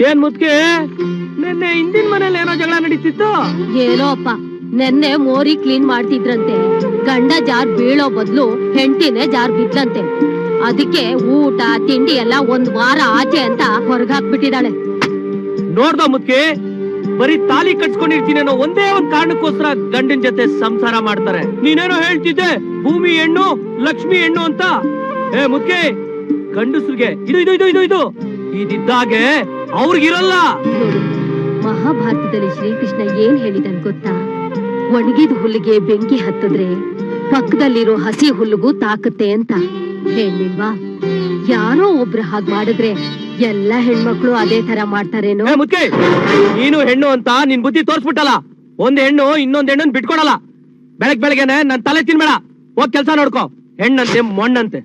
ಏನ್ ಮುದ್ಕೆ ನಿನ್ನೆ ಹಿಂದಿನ ಮನೇಲಿ ಏನೋ ಜಗಳ ನಡೀತಿತ್ತು? ಏನೋ ಅಪ್ಪ, ನೆನ್ನೆ ಮೋರಿ ಕ್ಲೀನ್ ಮಾಡ್ತಿದ್ರಂತೆ. ಗಂಡ ಜಾರ್ ಬೀಳೋ ಬದ್ಲು ಹೆಂಡತಿನೇ ಜಾರ್ ಬಿದ್ದಂತೆ. ಅದಕ್ಕೆ ಊಟ ತಿಂಡಿ ಎಲ್ಲ 1 ವಾರ ಆಚೆ ಅಂತ ಹೊರಗಾಕ್ಬಿಟ್ಟಿದ್ದಾಳೆ. ನೋಡ್ದ ಮುದ್ಕೆ, ಬರೀ ತಾಲಿ ಕಟ್ಸ್ಕೊಂಡಿರ್ತೀನಿ ಅನ್ನೋ ಒಂದೇ ಒಂದ್ ಕಾರಣಕ್ಕೋಸ್ಕರ ಗಂಡನ್ ಜೊತೆ ಸಂಸಾರ ಮಾಡ್ತಾರೆ. ನೀನೇನೋ ಹೇಳ್ತಿದ್ದೆ ಭೂಮಿ ಹೆಣ್ಣು ಲಕ್ಷ್ಮಿ ಹೆಣ್ಣು ಅಂತ. ಮುದ್ಕೆ, ಗಂಡಸ್ರಿಗೆ ಇದು ಇದು ಇದು ಇದು ಇದು ಇದಿದ್ದಾಗೆ ಅವ್ರಿಗಿರಲ್ಲ. ಮಹಾಭಾರತದಲ್ಲಿ ಶ್ರೀಕೃಷ್ಣ ಏನ್ ಹೇಳಿದನ್ ಗೊತ್ತಾ? ಒಣಗಿದ ಹುಲ್ಲಿಗೆ ಬೆಂಕಿ ಹತ್ತಿದ್ರೆ ಪಕ್ಕದಲ್ಲಿರೋ ಹಸಿ ಹುಲ್ಲಿಗೂ ತಾಕತ್ತೆ ಅಂತ ಹೇಳಿಲ್ವಾ? ಯಾರೋ ಒಬ್ರು ಹಾಗ್ ಮಾಡಿದ್ರೆ ಎಲ್ಲ ಹೆಣ್ಮಕ್ಳು ಅದೇ ತರ ಮಾಡ್ತಾರೇನೋ. ಮುದ್ಕೆ, ನೀನು ಹೆಣ್ಣು ಅಂತ ನಿನ್ ಬುದ್ಧಿ ತೋರ್ಸ್ಬಿಟ್ಟಲ್ಲ. ಒಂದ್ ಹೆಣ್ಣು ಇನ್ನೊಂದ್ ಹೆಣ್ಣನ್ ಬಿಟ್ಕೊಡಲ್ಲ. ಬೆಳಗ್ಗೆನೆ ನನ್ ತಲೆ ತಿನ್ಬೇಡ, ಹೋಗ್ ಕೆಲ್ಸ ನೋಡ್ಕೋ. ಹೆಣ್ಣಂತೆ ಮೊಣ್ಣಂತೆ.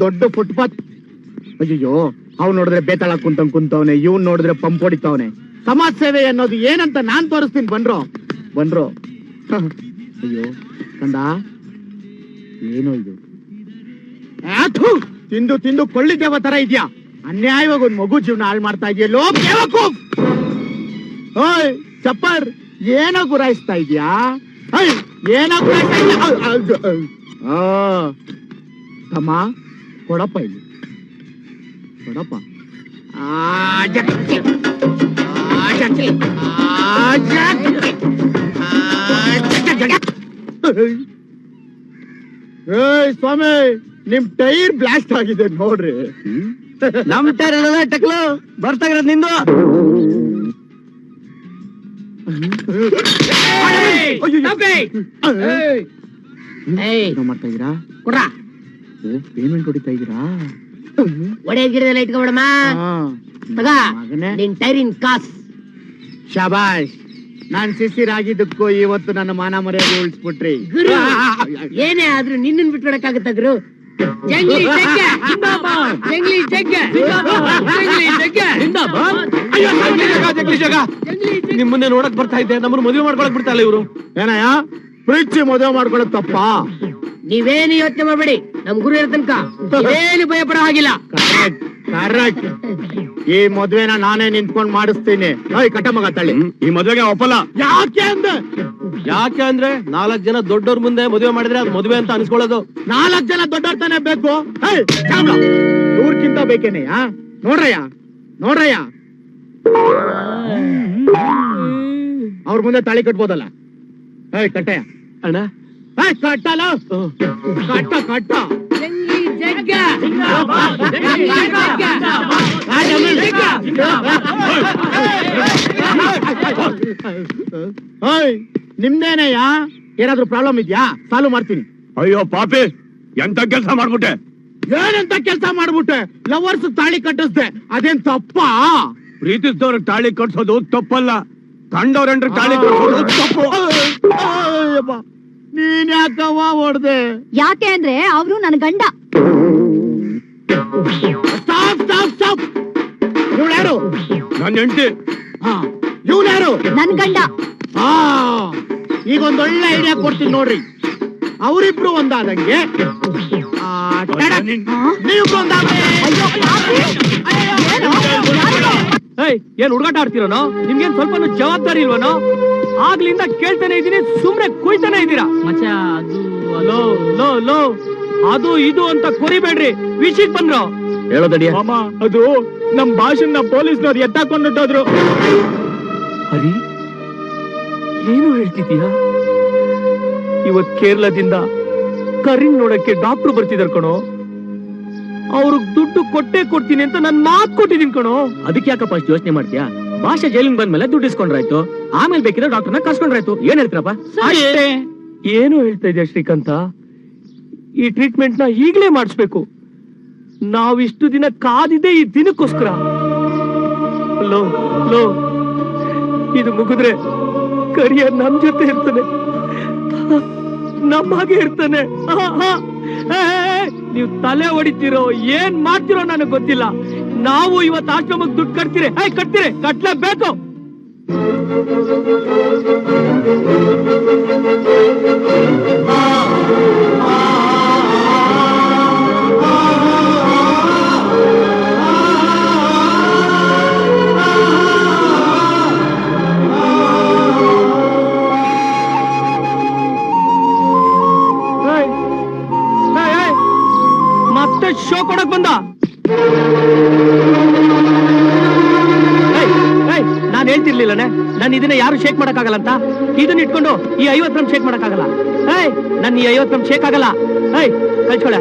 ದೊಡ್ಡ ಫುಟ್ಪಾತ್. ಅಯ್ಯೋ, ಅವ್ ನೋಡಿದ್ರೆ ಬೇತಾಳ ಕುಂತವನೆ, ಇವ್ನ್ ನೋಡಿದ್ರೆ ಪಂಪ್ ಹೊಡಿತಾವನೆ. ಸಮಾಜ ಸೇವೆ ಅನ್ನೋದು ಏನಂತ ನಾನ್ ತೋರಿಸ್ತೀನಿ. ಬನ್ರೋ. ಅಯ್ಯೋ ಕಂದ, ಏನೋ ಇದು? ತಿಂದು ಕೊಳ್ಳಿದ್ದೇವ ತರ ಇದ್ಯಾ? ಅನ್ಯಾಯವಾಗಿ ಒಂದ್ ಮಗು ಜೀವನ ಹಾಳು ಮಾಡ್ತಾ ಇದೆಯಲ್ಲೋ. ಓಯ್ ಚಪ್ಪರ್, ಏನೋ ಗುರಾಯಿಸ್ತಾ ಇದ್ಯಾ? ಏನೋ ತಮ್ಮ, ಕೊಡಪ್ಪ ಇಲ್ಲಿ, ಕೊಡಪ್ಪ. ಸ್ವಾಮಿ, ನಿಮ್ ಟೈರ್ ಬ್ಲಾಸ್ಟ್ ಆಗಿದೆ ನೋಡ್ರಿ. ನಮ್ ಟೈರ್ ಎಲ್ಲ ಟಕ್ಲು ಬರ್ತಾಗಿರೋದ್ ನಿಂದು. ಮಾಡ್ತಾ ಇದೀರಾ? ಪೇಮೆಂಟ್ ಹೊಡಿತಾ ಇದೀರಾ? ಒಡೆ ಗಿಡದಲ್ಲ ಇಟ್ಕೊಬಿಡಮ್ಮ. ನಿನ್ ಟೈರಿನ್ ಕಾಸ್. ಶಾಬಾಷ್, ನಾನ್ ಶಿಶಿರಾಗಿದ್ದಕ್ಕೂ ಇವತ್ತು ನನ್ನ ಮಾನ ಮರ್ಯಾದೆ ಉಳಿಸ್ಬಿಟ್ರಿ. ಗುರು, ಏನೇ ಆದ್ರೂ ನಿನ್ನನ್ ಬಿಟ್ಕೊಡಕ್ಕಾಗತ್ತ ಗುರು? ಜಂಗ್ಲಿ ಜಗ್ಗ, ಜಂಗ್ಲಿ ಜಗ್ಗ, ಜಗ್ಲಿ ಜಗ. ನಿಮ್ ಮುಂದೆ ನೋಡಕ್ ಬರ್ತಾ ಇದ್ದೆ, ನಮ್ಮನ್ನು ಮದುವೆ ಮಾಡ್ಕೊಳಕ್ ಬಿಡ್ತಾ ಇಲ್ಲ ಇವ್ರು. ಏನಯ್ಯ, ಪ್ರೀತಿ ಮದುವೆ ಮಾಡ್ಕೊಳಕ್ ತಪ್ಪ? ನೀವೇನು ಯೋಚನೆ ಮಾಡ್ಬೇಡಿ, ನಮ್ ಗುರು ಇರೋ ತನಕ ಏನು ಭಯ ಪಡೋ ಹಾಗಿಲ್ಲ. ಕರೆಕ್ಟ್. ಈ ಮದ್ವೆನ ನಾನೇ ನಿಂತ್ಕೊಂಡ್ ಮಾಡಿಸ್ತೀನಿ. ಕಟ್ಟ ಮಗ ತಳ್ಳಿ. ಈ ಮದ್ವೆಗೆ ಒಪ್ಪಲ್ಲ. ಯಾಕೆ ಅಂದ್ರೆ 4 ಜನ ದೊಡ್ಡವ್ರ ಮುಂದೆ ಮದುವೆ ಮಾಡಿದ್ರೆ ಅದು ಮದುವೆ ಅಂತ ಅನ್ಸ್ಕೊಳ್ಳೋದು. 4 ಜನ ದೊಡ್ಡವ್ರ ತಾನೇ ಬೇಕು. ಇವ್ರಕ್ಕಿಂತ ಬೇಕೇನೆಯ? ನೋಡ್ರಯ್ಯ, ಅವ್ರ ಮುಂದೆ ತಾಳಿ ಕಟ್ಬೋದಲ್ಲ. ಕಟ್ಟಯ್ಯ. ಅಣ್ಣ ಕಟ್ಟಲ್ಲ, ಕಟ್ಟ. ಜಂಗ್ಲಿ ಜಗ್ಗ, ನಿಮ್ದೇನಯ್ಯ? ಏನಾದ್ರು ಪ್ರಾಬ್ಲಮ್ ಇದ್ಯಾ? ಸಾಲ್ವ್ ಮಾಡ್ತೀನಿ. ಅಯ್ಯೋ ಪಾಪಿ, ಎಂತ ಕೆಲಸ ಮಾಡ್ಬಿಟ್ಟೆ? ಏನಂತ ಕೆಲಸ ಮಾಡ್ಬಿಟ್ಟೆ? ಲವರ್ಸ್ ತಾಳಿ ಕಟ್ಟಿಸ್ದೆ, ಅದೇನ್ ತಪ್ಪ? ಪ್ರೀತಿಸಿದವ್ರಿಗೆ ತಾಳಿ ಕಟ್ಸೋದು ತಪ್ಪಲ್ಲ, ಕಂಡವ್ರಂದ್ರೆ ತಾಳಿ ಕಟ್ಸೋದು ತಪ್ಪು. ನೀನ್ ಯಾಕವ್ವ ಹೊಡ್ದೆ? ಯಾಕೆ ಅಂದ್ರೆ ಅವ್ರು ನನ್ ಗಂಡ. ಸ್ಟಾಪ್. ಇವ್ಳ್ಯಾರು? ನನ್ನ ಹೆಂಡತಿ. ಇವ್ಳ್ಯಾರು? ನನ್ ಗಂಡ. ಈಗ ಒಂದೊಳ್ಳೆ ಐಡಿಯಾ ಕೊಡ್ತೀನಿ ನೋಡ್ರಿ. ಅವರಿಬ್ರು ಒಂದಾದಂಗೆ ನೀವಿಬ್ರು ಒಂದಾದ್ರೆ. ಏನ್ ಹುಡುಗಾಟ ಆಡ್ತಿರೋನೋ? ನಿಮ್ಗೇನ್ ಸ್ವಲ್ಪ ಜವಾಬ್ದಾರಿ ಇಲ್ವನೋ? ಆಗ್ಲಿಂದ ಕೇಳ್ತಾನೆ ಇದೀನಿ, ಸುಮ್ನೆ ಕುಯ್ತಾನೆ ಇದೀರಾ. ಲೋ ಅದು ಇದು ಅಂತ ಕೊರಿಬೇಡ್ರಿ, ವಿಷಯಕ್ ಬಂದ್ರು. ಹೇಳೋದಡಿಯ ಮಾಮ, ಅದು ನಮ್ ಭಾಷೆನ ಪೊಲೀಸ್ನವ್ರು ಎತ್ತಾಕೊಂಡೋದ್ರು. ಹರಿ, ಏನು ಹೇಳ್ತಿದೀಯಾ? ಇವತ್ ಕೇರಳದಿಂದ ಕರಿನ್ ನೋಡಕ್ಕೆ ಡಾಕ್ಟ್ರು ಬರ್ತಿದಾರ್ ಕಣೋ. ಅವ್ರಿಗೆ ದುಡ್ಡು ಕೊಡ್ತೀನಿ ಅಂತ ನನ್ ಮಾತ್ ಕೊಟ್ಟಿದೀನಿ ಕಣೋ. ಅದಕ್ಕೆ ಯಾಕಪ್ಪ ಅಷ್ಟು ಯೋಚನೆ ಮಾಡ್ತೀಯಾ? ಭಾಷೆ ಜೈಲಿಂಗ್ ಬಂದ್ಮೇಲೆ ದುಡ್ಡು ಇಸ್ಕೊಂಡ್ರಾಯ್ತು, ಆಮೇಲೆ ಬೇಕಿದ್ರೆ ಡಾಕ್ಟರ್ನ ಕರ್ಸ್ಕೊಂಡ್ರಾಯ್ತು. ಏನ್ ಹೇಳ್ತೀರಪ್ಪ? ಏನು ಹೇಳ್ತಾ ಇದೆಯಾ ಶ್ರೀಕಾಂತ? ಈ ಟ್ರೀಟ್ಮೆಂಟ್ ನ ಈಗ್ಲೇ ಮಾಡಿಸ್ಬೇಕು. ನಾವಿಷ್ಟು ದಿನ ಕಾದಿದೆ ಈ ದಿನಕ್ಕೋಸ್ಕರ. ಲೋ ಇದು ಮುಗಿದ್ರೆ ಕರಿಯ ನಮ್ ಜೊತೆ ಇರ್ತಾನೆ, ನಮ್ಮ ಹಾಗೆ ಇರ್ತಾನೆ. ನೀವು ತಲೆ ಹೊಡಿತೀರೋ ಏನ್ ಮಾಡ್ತಿರೋ ನನಗ್ ಗೊತ್ತಿಲ್ಲ. ನಾವು ಇವತ್ತು ಆಶ್ರಮಕ್ಕೆ ದುಡ್ಡು ಕಟ್ತೀರಿ, ಕಟ್ಲೇಬೇಕು. ಮತ್ತೆ ಶೋ ಕೊಡಕ್ ಬಂದ. ನಾನ್ ಹೇಳ್ತಿರ್ಲಿಲ್ಲನೆ, ನಾನು ಇದನ್ನ ಯಾರು ಶೇಕ್ ಮಾಡಕ್ಕಾಗಲ್ಲ ಅಂತ. ಇದನ್ನ ಇಟ್ಕೊಂಡು ಈ 50 ಗ್ರಾಮ್ ಶೇಕ್ ಮಾಡಕ್ಕಾಗಲ್ಲ. ನನ್ ಈ 50 ಗ್ರಾಮ್ ಶೇಕ್ ಆಗಲ್ಲ. ಕಳ್ಸ್ಕೊಳ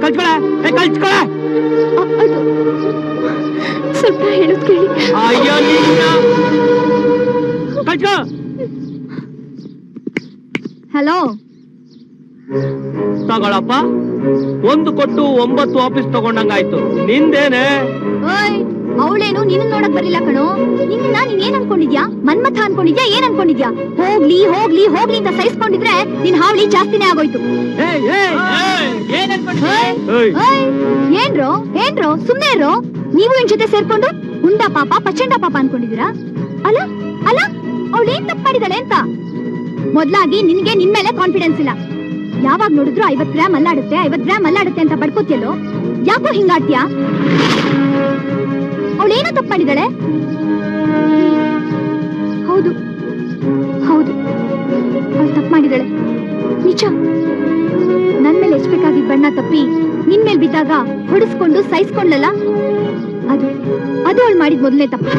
ಕಳ್ಸ್ಕೊಳ. ಸ್ವಲ್ಪ ಹೇಳೋದ್ ಕೇಳಿ. ಅಯ್ಯೋ ಕಳ್ಸ್ಕೊ. ಹಲೋ ತಗೊಳಪ್ಪ, 1 ಕೊಟ್ಟು 9 ವಾಪಸ್ ತಗೊಂಡಂಗಾಯ್ತು. ನಿಂದೇನೆ? ಓಯ್, ಅವಳೇನು ನಿನ್ನ ನೋಡಕ್ ಬರ್ಲಿಲ್ಲ ಕಣೋ. ನಿನ್ನ ನೀನ್ ಏನ್ ಅನ್ಕೊಂಡಿದ್ಯಾ? ಮನ್ಮಥ ಅನ್ಕೊಂಡಿದ್ಯಾ? ಏನ್ ಅನ್ಕೊಂಡಿದ್ಯಾ? ಹೋಗ್ಲಿ ಹೋಗ್ಲಿ ಹೋಗ್ಲಿ ಅಂತ ಸಹಿಸ್ಕೊಂಡಿದ್ರೆ ನಿನ್ ಹಾವಳಿ ಜಾಸ್ತಿನೇ ಆಗೋಯ್ತು. ಏನ್ರೋ ಸುಮ್ನೆ ಇರೋ. ನೀವು ಇನ್ ಜೊತೆ ಸೇರ್ಕೊಂಡು ಹುಂಡ ಪಾಪ ಪಚಂಡ ಪಾಪ ಅನ್ಕೊಂಡಿದೀರಾ? ಅಲ್ಲ ಅಲ್ಲ, ಅವಳೇನ್ ತಪ್ಪು ಮಾಡಿದಾಳೆ ಅಂತ. ಮೊದ್ಲಾಗಿ ನಿನ್ಗೆ ನಿನ್ ಮೇಲೆ ಕಾನ್ಫಿಡೆನ್ಸ್ ಇಲ್ಲ. ಯಾವಾಗ ನೋಡಿದ್ರು 50 ಗ್ರಾಮ್ ಅಲ್ಲಾಡುತ್ತೆ 50 ಗ್ರಾಮ್ ಅಲ್ಲಾಡುತ್ತೆ ಅಂತ ಬಡ್ಕೋತಿಯಲ್ಲೋ. ಯಾಕೋ ಹಿಂಗಾಡ್ತೀಯಾ? ಅವಳೇನೋ ತಪ್ಪು ಮಾಡಿದಾಳೆ. ಹೌದು ಹೌದು, ಅವಳು ತಪ್ಪು ಮಾಡಿದಾಳೆ ನಿಜ. ನನ್ ಮೇಲೆ ಎಚ್ಬೇಕಾಗಿದ್ದ ಬಣ್ಣ ತಪ್ಪಿ ನಿನ್ ಮೇಲ್ ಬಿದ್ದಾಗ ಹೊಡಿಸ್ಕೊಂಡು ಸಹಿಸ್ಕೊಂಡ್ಲಲ್ಲ, ಅದು ಅವಳು ಮಾಡಿದ ಮೊದಲನೇ ತಪ್ಪು.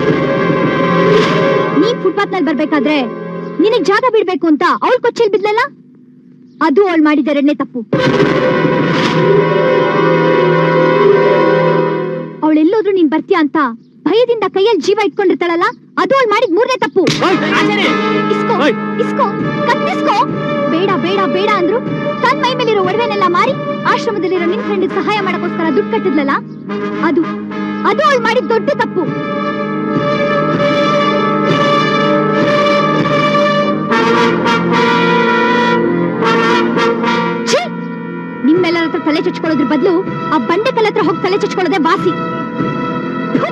ನೀನ್ ಫುಟ್ಪಾತ್ ನಲ್ಲಿ ಬರ್ಬೇಕಾದ್ರೆ ನಿನಗ್ ಜಾಗ ಬಿಡ್ಬೇಕು ಅಂತ ಅವಳು ಕೊಚ್ಚೆಲ್ ಬಿದ್ಲಲ್ಲ, ಅದು ಅವಳು ಮಾಡಿದ 2ನೇ ತಪ್ಪು. ಅವಳೆಲ್ಲೋದ್ರೂ ನೀನ್ ಬರ್ತೀಯ ಅಂತ ಭಯದಿಂದ ಕೈಯಲ್ಲಿ ಜೀವ ಇಟ್ಕೊಂಡಿರ್ತಾಳಲ್ಲ, ಅದು ಅವಳು ಮಾಡಿದ 3ನೇ ತಪ್ಪು. ಇಸ್ಕೋ ಇಸ್ಕೋ ಕತ್ತಿಸ್ಕೋ. ಬೇಡ ಬೇಡ ಬೇಡ ಅಂದ್ರು ತನ್ ಮೈ ಮೇಲಿರೋ ಒಡವೆನೆಲ್ಲ ಮಾರಿ ಆಶ್ರಮದಲ್ಲಿರೋ ನಿನ್ ಫ್ರೆಂಡ್ ಸಹಾಯ ಮಾಡಕ್ಕೋಸ್ಕರ ದುಡ್ಡು ಕಟ್ಟಿದ್ಲಲ್ಲ, ಅದು ಅವಳು ಮಾಡಿದ ದೊಡ್ಡ ತಪ್ಪು. ನಿಮ್ಮೆಲ್ಲರ ಹತ್ರ ತಲೆ ಚಚ್ಕೊಳ್ಳೋದ್ರ ಬದಲು ಆ ಬಂಡೆ ಕಲ್ ಹತ್ರ ಹೋಗಿ ತಲೆ ಚಚ್ಕೊಳ್ಳೋದೇ ವಾಸಿ.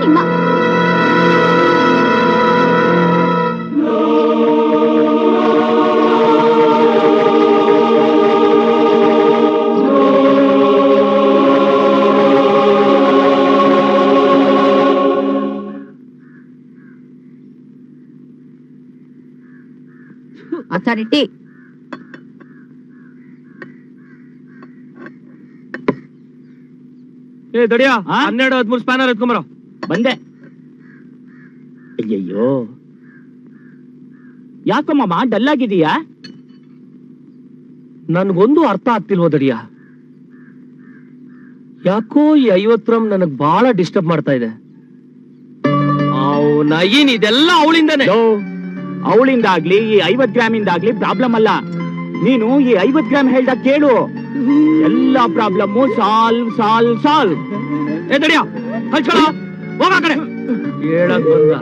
ನಿಮ್ಮ ಅಥಾರಿಟಿ ದಡಿಯಾ 12-13 ಸ್ಪ್ಯಾನರ್ ಎತ್ಕೊಂಬರೋ. ಬಂದೆ. ಅಯ್ಯಯ್ಯೋ, ಯಾಕಮ್ಮ ಡಲ್ ಆಗಿದೀಯಾ? ನನ್ಗೊಂದು ಅರ್ಥ ಆಗ್ತಿಲ್ವೋ ದಡಿಯಾ. ಯಾಕೋ ಈ 50 ಗ್ರಾಮ್ ನನಗ್ ಬಹಳ ಡಿಸ್ಟರ್ಬ್ ಮಾಡ್ತಾ ಇದೆ. ನಯೀನ್ ಇದೆಲ್ಲ ಅವಳಿಂದಾನೆ. ಅವಳಿಂದಾಗ್ಲಿ ಈ 50 ಗ್ರಾಮಿಂದಾಗ್ಲಿ ಪ್ರಾಬ್ಲಮ್ ಅಲ್ಲ. ನೀನು ಈ 50 ಗ್ರಾಮ್ ಹೇಳ್ದಾಗ ಕೇಳು, ಎಲ್ಲ ಪ್ರಾಬ್ಲಮ್ ಸಾಲ್ವ್ ಸಾಲ್ವ್ ಸಾಲ್ವ್. ದಡಿಯಾ ಕಳ್ಸ್ಕೊಳ, ಹೋಗ ಕಡೆ. ಹೇಳಕ್ ಬಂದ.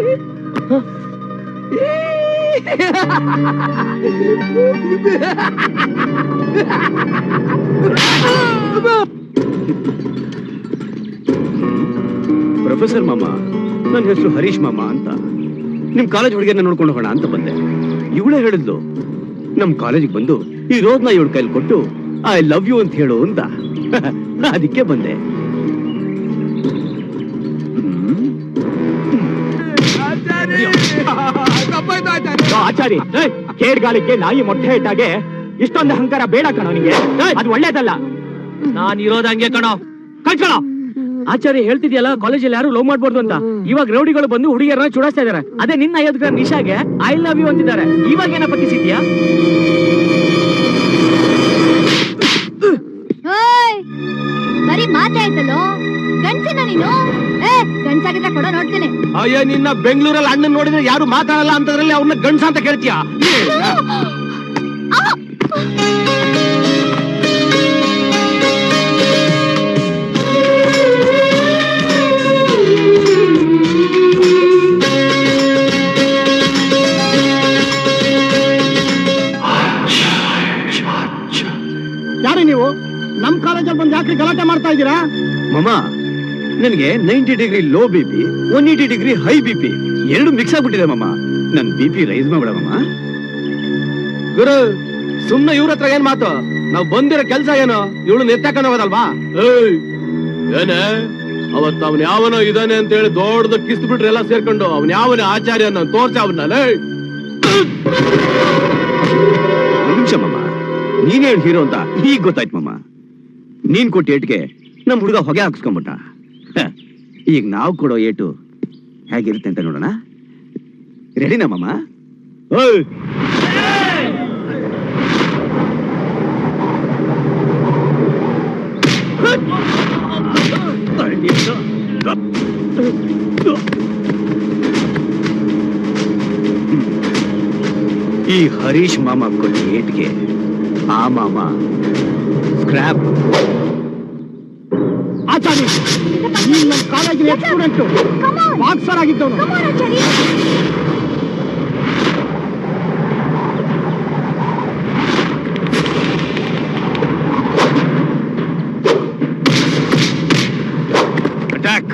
ಪ್ರೊಫೆಸರ್ ಮಾಮ, ನನ್ನ ಹೆಸರು ಹರೀಶ್ ಮಾಮ ಅಂತ. ನಿಮ್ ಕಾಲೇಜ್ ಹುಡುಗಿಯನ್ನ ನೋಡ್ಕೊಂಡು ಹೋಗೋಣ ಅಂತ ಬಂದೆ. ಇವಳೇ ಹೇಳಿದ್ಲು, ನಮ್ ಕಾಲೇಜಿಗೆ ಬಂದು ಈ ರೋದ್ನ ಇವಳ ಕೈಲಿ ಕೊಟ್ಟು ಐ ಲವ್ ಯು ಅಂತ ಹೇಳು ಅಂತ. ಅದಕ್ಕೆ ಬಂದೆ. ಆಚಾರಿ, ಕೇಡ್ಗಾಲಿಕ್ಕೆ ನಾಯಿ ಮೊಟ್ಟೆ ಇಟ್ಟಾಗೆ ಇಷ್ಟೊಂದು ಅಹಂಕಾರ ಬೇಡ ಕಣೋ ನಿಂಗೆ. ಅದು ಒಳ್ಳೇದಲ್ಲ. ನಾನ್ ಇರೋದ ಹಂಗೆ ಕಣೋ. ಕಳ್ಸ್ಕೊಳ. ಆಚಾರ್ಯ ಹೇಳ್ತಿದ್ಯಲ್ಲ, ಕಾಲೇಜಲ್ಲಿ ಯಾರು ಲವ್ ಮಾಡ್ಬಾರ್ದು ಅಂತ. ಇವಾಗ ರೌಡಿಗಳು ಬಂದು ಹುಡುಗಿಯರನ್ನ ಚುಡಾಸ್ತಾ ಇದಾರೆ. ಅದೇ ನಿನ್ನ 50 ಗ್ರಾಮ್ ನಿಶಾಗೆ ಐ ಲವ್ ಯು ಅಂತಿದ್ದಾರೆ. ಇವಾಗ ಏನ ಪಟ್ಟಿಸಿದ್ಯಾ? ಬರೀ ಮಾತಾಯ್ತಲ್ಲೋ, ಗಂಡ್ಸಿನ ನೀನು. ಗಂಡ್ಸಾಗಿದ್ರೆ ಕೊಡೋ ನೋಡ್ತೇನೆ. ಅಯ್ಯ, ನಿನ್ನ ಬೆಂಗಳೂರಲ್ಲಿ ಅಣ್ಣನ್ ನೋಡಿದ್ರೆ ಯಾರು ಮಾತಾಡಲ್ಲ ಅಂತದ್ರಲ್ಲಿ ಅವ್ರನ್ನ ಗಂಡ್ಸ ಅಂತ ಕೇಳ್ತೀಯ? ಯಾರೇ ನೀವು? ನಮ್ ಕಾಲೇಜಲ್ಲಿ ಬಂದು ಯಾಕೆ ಗಲಾಟೆ ಮಾಡ್ತಾ ಇದ್ದೀರಾ? ಮಾಮ, ನನಗೆ 90 degree low BP, 180 degree high BP ಎರಡು ಮಿಕ್ಸ್ ಆಗ್ಬಿಟ್ಟಿದೆ ಮಾಮ. ನನ್ ಬಿ ಪಿ ರೈಸ್ ಮಾಡ್ಬಿಡಮ್ಮ. ಗುರು ಸುಮ್ನೆ ಇವ್ರ ಹತ್ರ ಏನ್ ಮಾತು? ನಾವ್ ಬಂದಿರೋ ಕೆಲ್ಸ ಏನು? ಇವಳು ನೆತ್ತಾಕೊಂಡು ಹೋಗೋದಲ್ವಾ? ಏನೇ ಅವತ್ ಅವನ್ ಯಾವನೋ ಇದಾನೆ ಅಂತ ಹೇಳಿ ದೊಡ್ಡದ ಕಿಸ್ ಬಿಟ್ರೆ ಎಲ್ಲ ಸೇರ್ಕೊಂಡು ಅವನ್ ಯಾವನೇ ಆಚಾರ್ಯ ತೋರ್ಸ ಅವನ್ನ. ಒಂದ್ ನಿಮಿಷ ಮಮ್ಮ, ನೀನ್ ಹೇಳಿ ಹೀರೋ ಅಂತ ಈಗ ಗೊತ್ತಾಯ್ತು ಮಮ್ಮ. ನೀನ್ ಕೊಟ್ಟ ಏಟ್ಗೆ ನಮ್ ಹುಡುಗ ಹೊಗೆ ಹಾಕ್ಸ್ಕೊಂಡ್ಬಿಟ್ಟ. ಈಗ ನಾವು ಕೊಡೋ ಏಟು ಹೇಗಿರುತ್ತೆ ಅಂತ ನೋಡೋಣ. ರೆಡಿನಾ ಮಮ್ಮ? ಈ ಹರೀಶ್ ಮಾಮ ಕೊಟ್ಟ ಏಟ್ಗೆ ಆ ಮಾಮ ಸ್ಕ್ರಾಪ್. ಆಚಾರ್ಯ, ನೀನ್ ನಮ್ಮ ಕಾಲೇಜಿನ ಸ್ಟೂಡೆಂಟ್, ಬಾಕ್ಸರ್ ಆಗಿದ್ದವನು. Attack.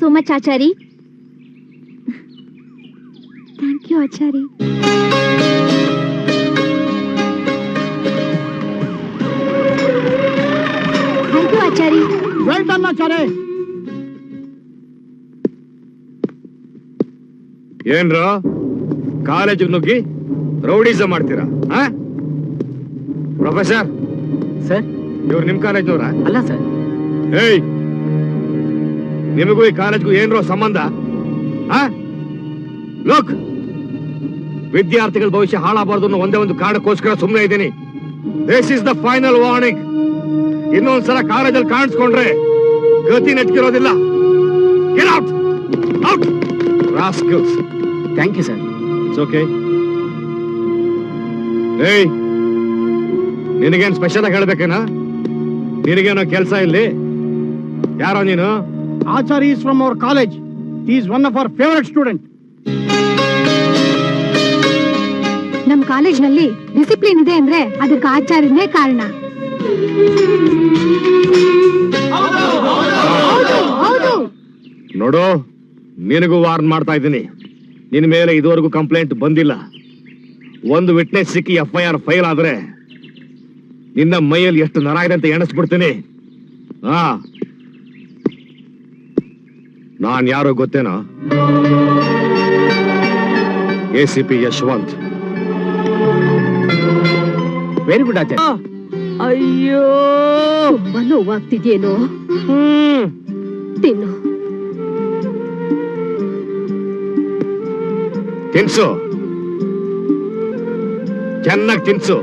so much, Achari. Thank you, Achari. Thank you, Achari. Well done, Achari. ಏನ್ರೋ ಕಾಲೇಜಿಗೆ ನುಗ್ಗಿ ರೌಡಿಸಮ್ ಮಾಡ್ತೀರಾ? ಪ್ರೊಫೆಸರ್ ಸರ್, ಇವ್ರು ನಿಮ್ ಕಾಲೇಜ್ನವ್ರ? ಅಲ್ಲ ಸರ್. ಏಯ್, ನಿಮಗೂ ಈ ಕಾಲೇಜ್ಗೂ ಏನ್ರೋ ಸಂಬಂಧ? ಲೋಕ್, ವಿದ್ಯಾರ್ಥಿಗಳ ಭವಿಷ್ಯ ಹಾಳಾಗಬಾರ್ದು ಅನ್ನೋ ಒಂದೇ ಒಂದು ಕಾರಣಕ್ಕೋಸ್ಕರ ಸುಮ್ಮನೆ ಇದ್ದೀನಿ. This is the final warning. ಇನ್ನೊಂದ್ಸಲ ಕಾಲೇಜಲ್ಲಿ ಕಾಣಿಸ್ಕೊಂಡ್ರೆ ಗತಿ ನೆಚ್ಕಿರೋದಿಲ್ಲ. Get out, out rascals. Thank you sir. It's okay. ಏಯ್, ನಿನಗೇನ್ ಸ್ಪೆಷಲ್ ಆಗಿ ಹೇಳ್ಬೇಕೇನಾ? ನಿನಗೇನೋ ಕೆಲಸ ಇಲ್ಲಿ? ಯಾರೋ ನೀನು? Achari is from our college. He is one of our favorite student. ನಮ್ಮ ಕಾಲೇಜ್ನಲ್ಲಿ ಡಿಸಿಪ್ಲಿನ್ ಇದೆ ಅಂದ್ರೆ ಅದಕ್ಕೆ ಆಚಾರ್ಯನೇ ಕಾರಣ. ಹೌದು. ನೋಡು, ನಿನಗೂ ವಾರ್ನ್ ಮಾಡ್ತಾ ಇದ್ದೀನಿ. ನಿನ್ ಮೇಲೆ ಇದುವರೆಗೂ ಕಂಪ್ಲೇಂಟ್ ಬಂದಿಲ್ಲ. ಒಂದು ವಿಟ್ನೆಸ್ ಸಿಕ್ಕಿ FIR ಫೈಲ್ ಆದ್ರೆ ನಿನ್ನ ಮೈಯಲ್ಲಿ ಎಷ್ಟು ನರ ಇದೆ ಅಂತ ಎಣಿಸ್ಬಿಡ್ತೀನಿ. ನಾನ್ ಯಾರೋ ಗೊತ್ತೇನೋ? ACP ಯಶವಂತ್. ವೆರಿ ಗುಡ್ ಆಚಾರ್ಯ. ಅಯ್ಯೋ, ತುಂಬಾ ನೋವಾಗ್ತಿದ್ಯೇನೋ? ತಿನ್ನು. ತಿನ್ಸು, ಚೆನ್ನಾಗಿ ತಿನ್ಸು.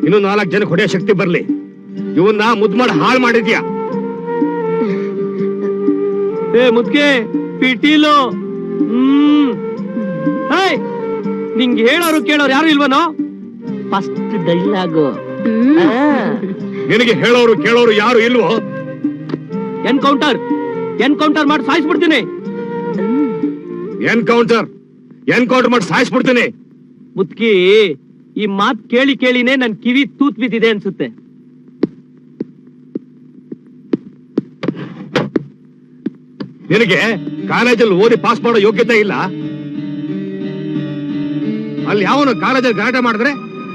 ಇನ್ನು 4 ಜನಕ್ಕೆ ಹೊಡೆಯೋ ಶಕ್ತಿ ಬರ್ಲಿ. ಇವನ್ನ ಮುದ್ದು ಮಾಡಿ ಹಾಳು ಮಾಡಿದ್ಯಾ? ಏ ಮುದ್ಕೆ ಪಿಟೀಲು. ನಿಂಗೆ ಹೇಳೋರು ಕೇಳೋರು ಯಾರು ಇಲ್ವನೋ? First dialogue. ನಿನಗೆ ಹೇಳೋರು ಕೇಳೋರು ಯಾರು ಇಲ್ವೋ? ಎನ್ಕೌಂಟರ್ ಎನ್ಕೌಂಟರ್ ಮಾಡಿ ಸಾಯಿಸ್ಬಿಡ್ತೀನಿ. ಎನ್ಕೌಂಟರ್ ಮಾಡಿ ಸಾಯಿಸ್ಬಿಡ್ತೀನಿ. ಮುದ್ಕಿ, ಈ ಮಾತ್ ಕೇಳಿ ಕೇಳಿನೇ ನನ್ ಕಿವಿ ತೂತ್ ಬಿದ್ದಿದೆ ಅನ್ಸುತ್ತೆ. ನಿನಗೆ ಕಾಲೇಜಲ್ಲಿ ಓದಿ ಪಾಸ್ ಮಾಡೋ ಯೋಗ್ಯತೆ ಇಲ್ಲ. ಅಲ್ಲಿ ಯಾವನು ಕಾಲೇಜಲ್ಲಿ ಗಲಾಟೆ ಮಾಡಿದ್ರೆ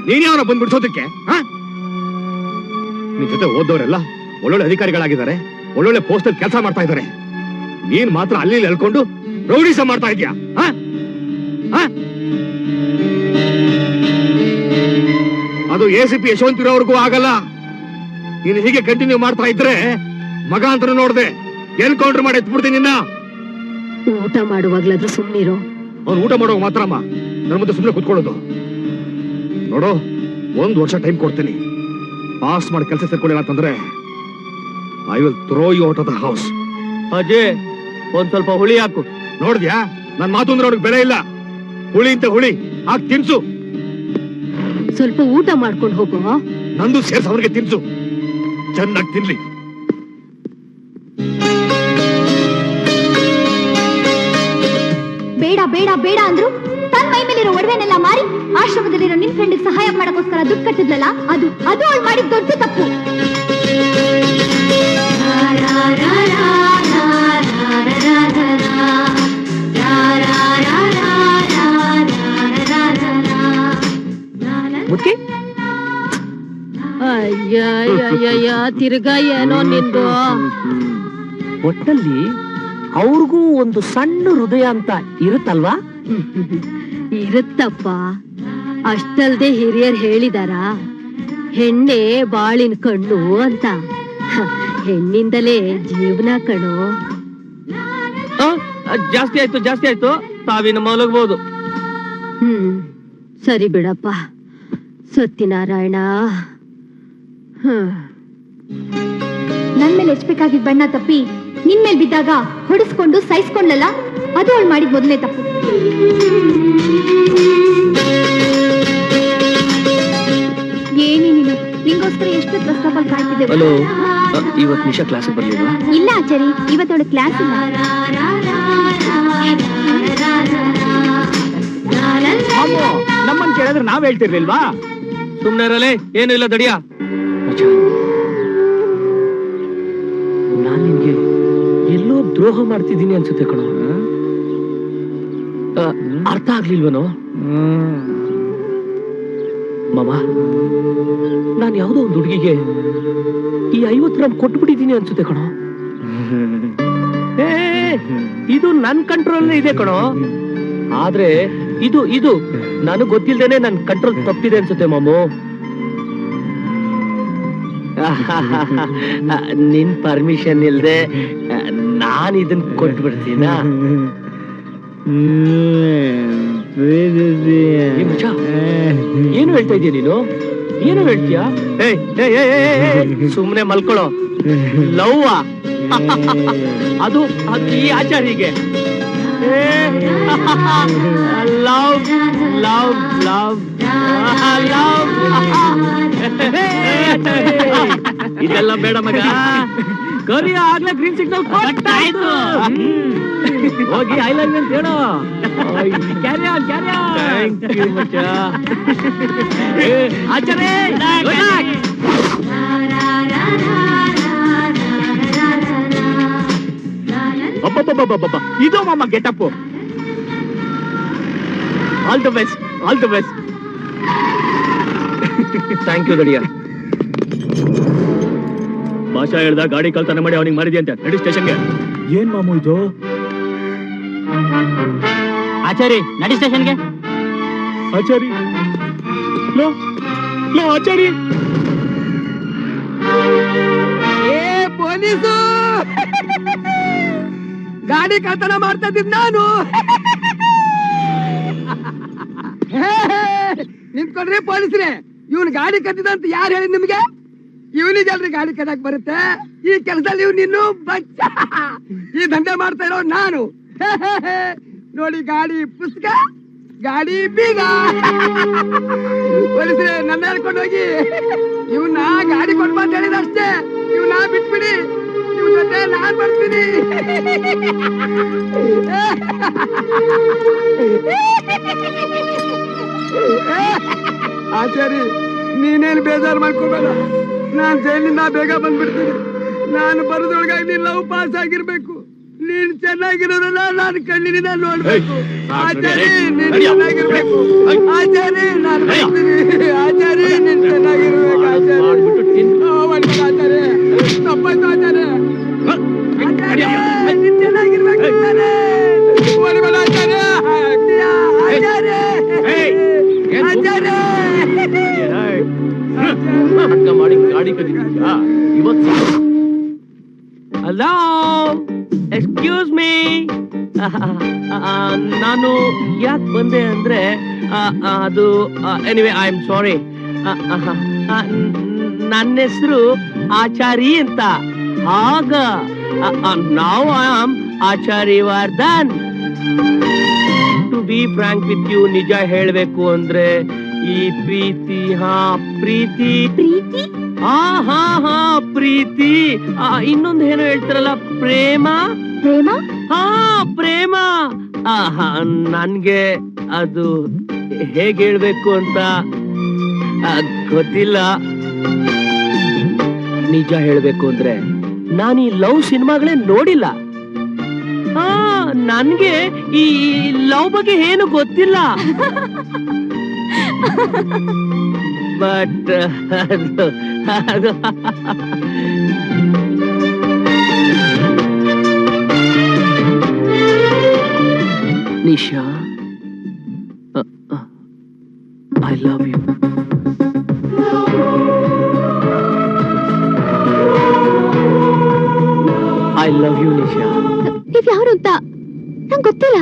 ನೀನ್ ಯಾವನ ಬಂದ್ ಬಿಡ್ಸೋದಕ್ಕೆ? ನಿನ್ ಜೊತೆ ಓದೋರೆಲ್ಲ ಒಳ್ಳೊಳ್ಳೆ ಅಧಿಕಾರಿಗಳಾಗಿದ್ದಾರೆ, ಒಳ್ಳೊಳ್ಳೆ ಪೋಸ್ಟ್ ಅಲ್ಲಿ ಕೆಲಸ ಮಾಡ್ತಾ ಇದ್ದಾರೆ. ನೀನ್ ಮಾತ್ರ ಅಲ್ಲಿ ಎಳ್ಕೊಂಡು ರೌಡಿಸ ಮಾಡ್ತಾ ಇದೀಯಾ? ಅದು ACP ಯಶವಂತರವ್ರಿಗೂ ಆಗಲ್ಲ. ನೀನ್ ಹೀಗೆ ಕಂಟಿನ್ಯೂ ಮಾಡ್ತಾ ಇದ್ರೆ ಮಗ ಅಂತ ನೋಡ್ದೆ ಎನ್ಕೌಂಟರ್ ಮಾಡಿ ಎತ್ಬಿಡ್ತೀನಿ ನಿನ್ನ. ಊಟ ಮಾಡುವಾಗ್ಲಾದ್ರೂ ಸುಮ್ನಿರೋ. ಅವ್ನು ಊಟ ಮಾಡುವಾಗ ಮಾತ್ರಮ್ಮ ನನ್ನ ಮುಂದೆ ಸುಮ್ಮನೆ ಕುತ್ಕೊಳ್ಳೋದು. ನೋಡು, 1 ವರ್ಷ ಟೈಮ್ ಕೊಡ್ತೀನಿ. ಪಾಸ್ ಮಾಡಿ ಕೆಲಸ ಸೇರ್ಕೊಳ್ಳಿಲ್ಲ ಅಂತಂದ್ರೆ I will throw you out of the house. Ajay, ಒಂದ್ ಸ್ವಲ್ಪ ಹುಳಿ ಹಾಕು. ನೋಡಿದ್ಯಾ, ನನ್ ಮಾತು ಅಂದ್ರೆ ಅವ್ರಿಗೆ ಬೆಲೆ ಇಲ್ಲ. ಹುಳಿ ಅಂತ ಹುಳಿ ಹಾಕಿ ತಿನ್ಸು. ಸ್ವಲ್ಪ ಊಟ ಮಾಡ್ಕೊಂಡು ಹೋಗೋ. ನಂದು ಸೇರ್ಸ್ ಅವ್ರಿಗೆ ತಿನ್ಸು, ಚೆನ್ನಾಗಿ ತಿನ್ಲಿ. ಬೇಡ ಬೇಡ ಬೇಡ ಅಂದ್ರು ತನ್ನ ಮೈ ಮೇಲಿರೋ ಒಡವೆನೆಲ್ಲ ಮಾರಿ ಆಶ್ರಮದಲ್ಲಿರೋ ನಿನ್ ಫ್ರೆಂಡ್ ಸಹಾಯ ಮಾಡಕ್ಕೋಸ್ಕರ ದುಡ್ಡು ಕಟ್ಟಿದ್ಲಲ್ಲ, ಅದು ಅವಳು ಮಾಡಿದ ದೊಡ್ಡ ತಪ್ಪು. ಮುದ್ಕಿ, ಅಯ್ಯ ತಿರ್ಗಾ ಏನೋ ನಿಂದು. ಒಟ್ಟಲ್ಲಿ ಅವ್ರಿಗೂ ಒಂದು ಸಣ್ಣ ಹೃದಯ ಅಂತ ಇರುತ್ತಲ್ವಾ? ಇರುತ್ತಪ್ಪ. ಅಷ್ಟಲ್ದೆ ಹಿರಿಯರ್ ಹೇಳಿದಾರ, ಹೆಣ್ಣೆ ಬಾಳಿನ ಕಣ್ಣು ಅಂತ. ಹೆಣ್ಣಿಂದಲೇ ಜೀವನ ಕಣು. ಜಾಸ್ತಿ ಆಯ್ತು, ತಾವಿನ ಮಲಗಬಹುದು. ಸರಿ ಬಿಡಪ್ಪ. ಸತ್ಯನಾರಾಯಣ, ನನ್ ಮೇಲೆ ಹೆಚ್ಚಬೇಕಾಗಿದ್ ಬಣ್ಣ ತಪ್ಪಿ ನಿನ್ ಮೇಲ್ ಬಿದ್ದಾಗ ಹೊಡಿಸ್ಕೊಂಡು ಸಹಿಸ್ಕೊಂಡ್ಲಲ್ಲ, ಅದು ಅವಳು ಮಾಡಿದ ಮೊದಲನೇ ತಪ್ಪು. ಏನೇ ನೀನು, ನಿಂಗೋಸ್ಕರ ಎಷ್ಟು ಫಸ್ಟ್ ಆಫ್ ಆಲ್ ಕಾಯ್ತಿದ್ದೇವೆ. ಹಲೋ, ಇವತ್ತು ನಿಶಾ ಕ್ಲಾಸಿಗೆ ಬರ್ಲಿಲ್ವಾ? ಇಲ್ಲ ಆಚಾರಿ, ಇವತ್ತವಳು ಕ್ಲಾಸ್ ಇಲ್ಲ. ನಮ್ಮನ್ ಕೇಳಿದ್ರೆ ನಾವ್ ಹೇಳ್ತಿರ್ಲಿಲ್ವಾ? ಸುಮ್ನೆ ಇರಲೇ, ಏನು ಇಲ್ಲ ದಡಿಯಾ. ನಾನ್ ನಿನ್ಗೆ ಎಲ್ಲೋ ದ್ರೋಹ ಮಾಡ್ತಿದ್ದೀನಿ ಅನ್ಸುತ್ತೆ ಕಣೋ. ಅರ್ಥ ಆಗ್ಲಿಲ್ವನೋ ಮಾಮ? ನಾನ್ ಯಾವ್ದೋ ಒಂದು ಹುಡುಗಿಗೆ ಈ 50 ಗ್ರಾಮ್ ಕೊಟ್ಬಿಟ್ಟಿದ್ದೀನಿ ಅನ್ಸುತ್ತೆ ಕಣೋ. ಇದು ನನ್ ಕಂಟ್ರೋಲ್ ಇದೆ ಕಣೋ. ಆದ್ರೆ ಇದು ನನಗ್ ಗೊತ್ತಿಲ್ದೇನೆ ನನ್ ಕಂಟ್ರೋಲ್ ತಪ್ಪಿದೆ ಅನ್ಸುತ್ತೆ ಮಾಮು. ನಿನ್ ಪರ್ಮಿಷನ್ ಇಲ್ದೆ ನಾನ್ ಇದನ್ ಕೊಟ್ಬಿಡ್ತೀನ? ಏನು ಹೇಳ್ತಾ ಇದೀಯ ನೀನು? ಏನು ಹೇಳ್ತೀಯಾ? ಸುಮ್ನೆ ಮಲ್ಕೊಳ್ಳೋ. ಲವ್ ಅದು ಈ ಆಚಾರಿಗೆ. Love love love love. ಇದೆಲ್ಲ ಬೇಡ ಮಗ. ಕರಿಯ ಆಗ್ಲೇ ಗ್ರೀನ್ ಸಿಗ್ನಲ್ ಕೊಟ್ಟಾಯ್ತು. ಹೋಗಿ ಐ ಲವ್ ಯು ಅಂತ ಹೇಳೋ. Carry on, carry on. Thank you ಮಚ್ಚ. ಆಚಾರ್ಯ, ಇದು ಮಾಮ getup. All the best, all the best. Thank you ದಡಿಯಾ. ಭಾಷಾ ಹೇಳ್ದ ಗಾಡಿ ಕಳ್ತನ ಮಾಡಿ ಅವನಿಗೆ ಮಾಡಿದ್ಯಂತೆ. ನಡಿ ಸ್ಟೇಷನ್ಗೆ. ಏನ್ ಮಾಮು ಇದು? ಆಚಾರಿ, ನಡಿ ಸ್ಟೇಷನ್ಗೆ. ಆಚಾರಿ, ಲೋ ಆಚಾರಿ. ಪೊಲೀಸು ಗಾಡಿ ಕಳ್ತನ ಮಾಡ್ತಾ ಇದ್ದಿದ್ ನಾನು. ನಿಂತ್ಕೊಂಡ್ರಿ ಪೊಲೀಸ್ರೆ, ಇವನ್ ಗಾಡಿ ಕದ್ದಿದ ಅಂತ ಯಾರು ಹೇಳಿದ್ ನಿಮ್ಗೆ? ಇವನಿಗೆಲ್ರಿ ಗಾಡಿ ಕದಕ್ ಬರುತ್ತೆ? ಈ ಕೆಲಸದಲ್ಲಿ ಇವ್ ನಿನ್ನು ಬಚ್ಚ. ಈ ದಂಧೆ ಮಾಡ್ತಾ ಇರೋ ನಾನು. ನೋಡಿ ಗಾಡಿ ಪುಸ್ತಕ, ಗಾಡಿ ಬೀಗ. ಪೊಲೀಸರೇ ನನ್ನ ಹೇಳ್ಕೊಂಡು ಹೋಗಿ ಇವನ್ನ ಗಾಡಿ ಕೊಡ್ಬಾ ಅಂತ ಹೇಳಿದ ಅಷ್ಟೇ. ಇವನ್ನ ಬಿಟ್ಬಿಡಿ, ಇವ್ ಜೊತೆ ನಾನ್ ಬರ್ತೀನಿ. ಆಚಾರಿ ನೀನೇನು ಬೇಜಾರು ಮಾಡ್ಕೋಬೇಡ, ನಾನ್ ಜೈಲಿಂದ ಬೇಗ ಬಂದ್ಬಿಡ್ತೀನಿ. ನಾನು ಬರೋದ್ರೊಳಗಾಗಿ ನೀನ್ ಲವ್ ಪಾಸ್ ಆಗಿರ್ಬೇಕು. ನೀನ್ ಚೆನ್ನಾಗಿರೋದನ್ನ ನಾನು ಕಣ್ಣಿನಿಂದ ನೋಡ್ಬೇಕು. ಆಚಾರಿ ನೀನ್ ಚೆನ್ನಾಗಿರ್ಬೇಕು. ಆಚಾರಿ ನಾನು ಬರ್ತೀನಿ. ಆಚಾರಿ ನೀನ್ ಚೆನ್ನಾಗಿರ್ಬೇಕು. ಆಚಾರಿ ಆಚಾರ್ಯ ತಪ್ಪಾಯ್ತು. ಆಚಾರ್ಯ ನೀನ್ ಚೆನ್ನಾಗಿರ್ಬೇಕು. ಆಚಾರ್ಯ ಆಚಾರ್ಯ ಆಚಾರ್ಯ ಮಾಡಿ ಗಾಡಿ ಕದಿದ್ಯಾ ಇವತ್ತು? Hello, excuse me. ನಾನು ಯಾಕೆ ಬಂದೆ ಅಂದ್ರೆ ಅದು ಎನಿವೆ ಐ ಆಮ್ ಸಾರಿ. ನನ್ನ ಹೆಸರು ಆಚಾರಿ ಅಂತ. ಆಗ ನಾವು I am Achari Vardhan. To be frank with you, ನಿಜ ಹೇಳ್ಬೇಕು ಅಂದ್ರೆ ಈ ಪ್ರೀತಿ ಪ್ರೀತಿ ಹಾ ಪ್ರೀತಿ, ಇನ್ನೊಂದು ಏನೋ ಹೇಳ್ತಾರಲ್ಲ ಪ್ರೇಮ ಪ್ರೇಮ ನನ್ಗೆ ಅದು ಹೇಗೆ ಹೇಳ್ಬೇಕು ಅಂತ ಗೊತ್ತಿಲ್ಲ. ನಿಜ ಹೇಳ್ಬೇಕು ಅಂದ್ರೆ ನಾನು ಈ ಲವ್ ಸಿನಿಮಾಗಳೇ ನೋಡಿಲ್ಲ. ನನ್ಗೆ ಈ ಲವ್ ಬಗ್ಗೆ ಏನು ಗೊತ್ತಿಲ್ಲ. But Nisha, I love you. I love you Nisha. ನೀವ್ ಯಾರು ಅಂತ ನಂಗೆ ಗೊತ್ತಿಲ್ಲ.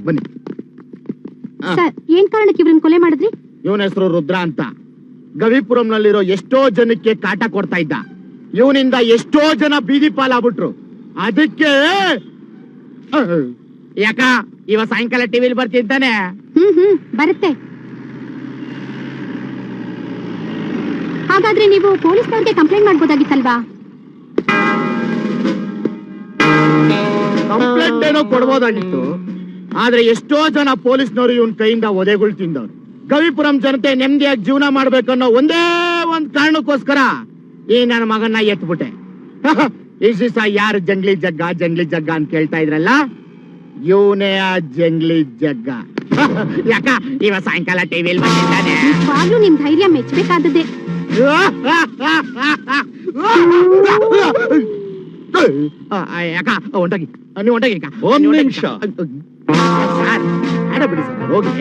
ಬನ್ನಿ. ಸರ್, ಏನ್ ಕಾರಣಕ್ಕೆ ಇವ್ರನ್ನ ಕೊಲೆ ಮಾಡಿದ್ರಿ? ಇವನ ಹೆಸರು ರುದ್ರ ಅಂತ. ಗವಿಪುರಂನಲ್ಲಿರೋ ಎಷ್ಟೋ ಜನಕ್ಕೆ ಕಾಟ ಕೊಡ್ತಾ ಇದ್ದ. ಇವನಿಂದ ಎಷ್ಟೋ ಜನ ಬೀದಿ ಪಾಲಾಗ್ಬಿಟ್ರು. ಅದಕ್ಕೆ ಯಾಕ ಇವ ಸಾಯಂಕಾಲ ಟಿವಿಲಿ ಬರ್ತಿದ್ದಾನೆ. ಬರುತ್ತೆ. ಹಾಗಾದ್ರೆ ನೀವು ಪೊಲೀಸ್ನವ್ರಿಗೆ ಕಂಪ್ಲೇಂಟ್ ಮಾಡ್ಬೋದಾಗಿತ್ತಲ್ವಾ? ಕಂಪ್ಲೇಂಟ್ ಏನೋ ಕೊಡ್ಬೋದಾಗಿತ್ತು. ಆದ್ರೆ ಎಷ್ಟೋ ಜನ ಪೊಲೀಸ್ನವರು ಇವನ್ ಕೈಯಿಂದ ಒದೆಗಳು ತಿಂದವ್ರು. ಗವಿಪುರಂ ಜನತೆ ನೆಮ್ಮದಿಯಾಗಿ ಜೀವನ ಮಾಡ್ಬೇಕನ್ನೋ ಒಂದೇ ಒಂದ್ ಕಾರಣಕ್ಕೋಸ್ಕರ ಈ ನನ್ನ ಮಗನ್ನ ಎತ್ಬಿಟ್ಟೆ. ಇಷ್ಟು ದಿವಸ ಯಾರು ಜಂಗ್ಲಿ ಜಗ್ಗ ಅಂತ ಕೇಳ್ತಾ ಇದ್ರಲ್ಲ, ಇವನೇ ಆ ಜಂಗ್ಲಿ ಜಗ್ಗ. ಯಾಕ ಇವ ಸಾಯಂಕಾಲ ಟಿವಿಯಲ್ಲಿ ಬಂದಿದ್ದಾನೆ. ನಿಮ್ ಧೈರ್ಯ ಮೆಚ್ಚಬೇಕಾದದ್ದೇ. ಯಾಕ ಹೊಂಟೋಗಿ, ನೀವು ಹೊಂಟೋಗಿ. ಒಂದ್ ನಿಮಿಷ ಸರ್, ಬೇಡ ಬಿಡಿ ಸರ್, ಹೋಗಿ.